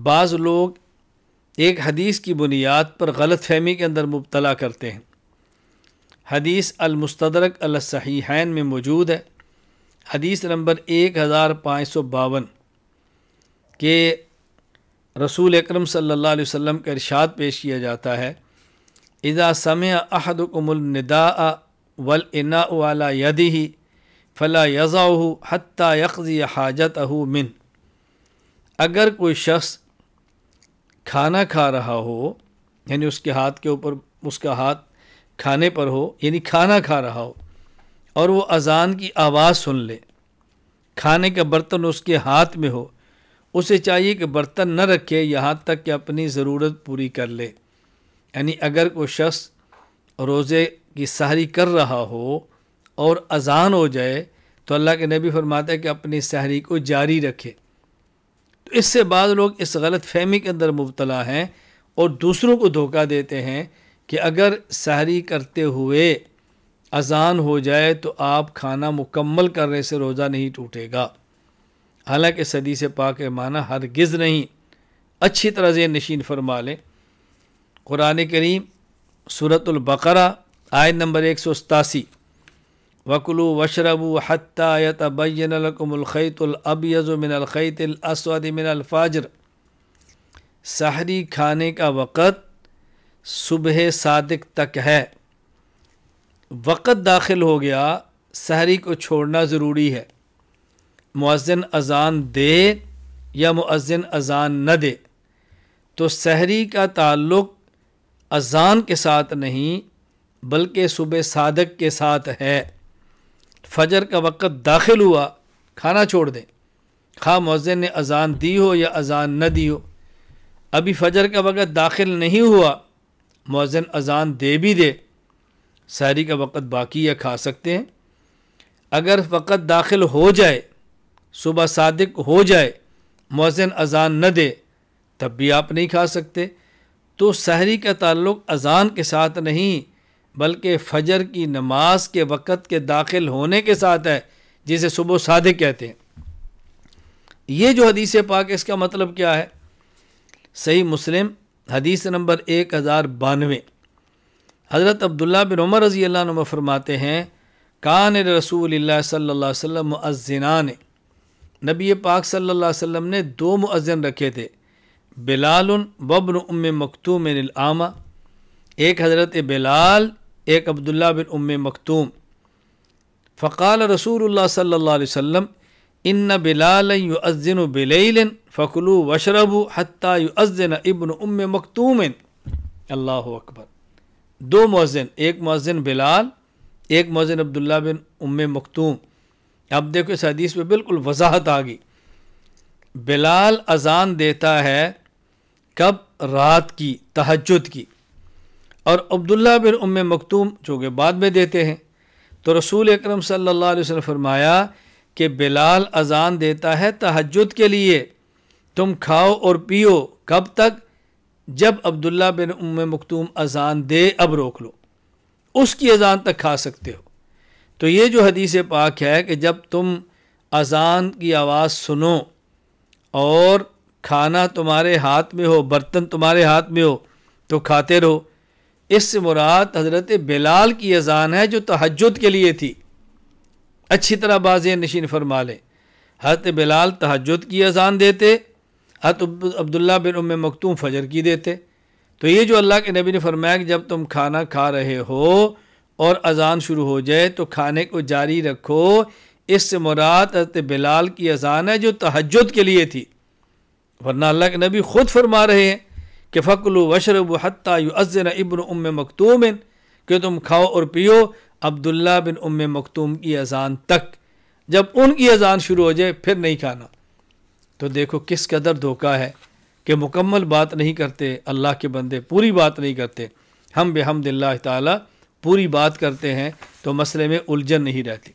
بعض لوگ ایک حدیث کی بنیاد پر غلط فہمی کے اندر مبتلا کرتے ہیں۔ حدیث المستدرک علی الصحیحین میں موجود ہے، حدیث نمبر 1552 کہ رسول اکرم صلی اللہ علیہ وسلم کا ارشاد پیش کیا جاتا ہے، اذا سمع احدکم النداء والاناء علی یدہ فلا یضعہ حتی یقضی حاجتہ منہ۔ اگر کوئی شخص کھانا کھا رہا ہو، یعنی اس کے ہاتھ کے اوپر اس کا ہاتھ کھانے پر ہو، یعنی کھانا کھا رہا ہو اور وہ اذان کی آواز سن لے، کھانے کا برتن اس کے ہاتھ میں ہو، اسے چاہیے کہ برتن نہ رکھے یہاں تک کہ اپنی ضرورت پوری کر لے۔ یعنی اگر کوئی شخص روزے کی سحری کر رہا ہو اور اذان ہو جائے تو اللہ کے نبی فرماتے ہیں کہ اپنی سحری کو جاری رکھے۔ تو اس سے بعض لوگ اس غلط فہمی کے اندر مبتلا ہیں اور دوسروں کو دھوکہ دیتے ہیں کہ اگر سحری کرتے ہوئے اذان ہو جائے تو آپ کھانا مکمل کرنے سے روزہ نہیں ٹوٹے گا۔ حالانکہ حدیث پاک کے معنی ہرگز نہیں۔ اچھی طرح ذہن نشین فرما لیں، قرآن کریم سورۃ البقرہ آیت نمبر 187، وَكُلُوا وَاشْرَبُوا حَتَّى يَتَبَيَّنَ لَكُمُ الْخَيْطُ الْأَبْيَضُ مِنَ الْخَيْطِ الْأَسْوَدِ مِنَ الْفَجْرِ۔ سحری کھانے کا وقت صبح صادق تک ہے۔ وقت داخل ہو گیا، سحری کو چھوڑنا ضروری ہے۔ مؤذن اذان دے یا مؤذن اذان نہ دے، تو سحری کا تعلق اذان کے ساتھ نہیں بلکہ صبح صادق کے ساتھ ہے۔ فجر کا وقت داخل ہوا، کھانا چھوڑ دیں، خواہ مؤذن نے اذان دی ہو یا اذان نہ دی ہو۔ ابھی فجر کا وقت داخل نہیں ہوا، مؤذن اذان دے بھی دے، سحری کا وقت باقی ہے، کھا سکتے ہیں۔ اگر وقت داخل ہو جائے، صبح صادق ہو جائے، مؤذن اذان نہ دے، تب بھی آپ نہیں کھا سکتے۔ تو سحری کا تعلق اذان کے ساتھ نہیں بلکہ فجر کی نماز کے وقت کے داخل ہونے کے ساتھ ہے، جسے صبح صادق کہتے ہیں۔ یہ جو حدیث پاک ہے، اس کا مطلب کیا ہے؟ صحیح مسلم حدیث نمبر 1092، حضرت عبداللہ بن عمر رضی اللہ عنہ فرماتے ہیں، کان رسول اللہ صلی اللہ علیہ وسلم مؤذنان، نبی پاک صلی اللہ علیہ وسلم نے 2 مؤذن رکھے تھے، بلال وابن ام مکتوم العامہ، ایک حضرت بلال، ایک عبداللہ بن ام مکتوم۔ فقال رسول اللہ صلی اللہ علیہ وسلم، ان بلالا یؤذن بلیل فکلوا واشربوا حتی یؤذن ابن ام مکتوم۔ اللہ اکبر۔ 2 مؤذن، ایک مؤذن بلال، ایک مؤذن عبداللہ بن ام مکتوم۔ اب دیکھو اس حدیث میں بالکل وضاحت آ گئی۔ بلال اذان دیتا ہے کب؟ رات کی، تہجد کی، اور عبداللہ بن ام مکتوم چونکہ بعد میں دیتے ہیں۔ تو رسول اکرم صلی اللہ علیہ وسلم فرمایا کہ بلال اذان دیتا ہے تہجد کے لیے، تم کھاؤ اور پیو، کب تک؟ جب عبداللہ بن ام مکتوم اذان دے، اب روک لو، اس کی اذان تک کھا سکتے ہو۔ تو یہ جو حدیث پاک ہے کہ جب تم اذان کی آواز سنو اور کھانا تمہارے ہاتھ میں ہو، برتن تمہارے ہاتھ میں ہو، تو کھاتے رہو، اس سے مراد حضرت بلال کی اذان ہے جو تہجد کے لیے تھی۔ اچھی طرح بازیں نشین فرما لیں، حضرت بلال تہجد کی اذان دیتے، حضرت عبداللہ بن ام مکتوم فجر کی دیتے۔ تو یہ جو اللہ کے نبی نے فرمایا کہ جب تم کھانا کھا رہے ہو اور اذان شروع ہو جائے تو کھانے کو جاری رکھو، اس سے مراد حضرت بلال کی اذان ہے جو تہجد کے لیے تھی۔ ورنہ اللہ کے نبی خود فرما رہے ہیں کہ فَكُلُوا وَاشْرَبُوا حَتَّى يُؤَذِّنَ ابن ام مکتوم، کہ تم کھاؤ اور پیو عبداللہ بن ام مکتوم کی اذان تک، جب ان کی اذان شروع ہو جائے پھر نہیں کھانا۔ تو دیکھو کس قدر دھوکہ ہے کہ مکمل بات نہیں کرتے اللہ کے بندے، پوری بات نہیں کرتے۔ ہم بحمد اللہ تعالی پوری بات کرتے ہیں تو مسئلے میں الجھن نہیں رہتی۔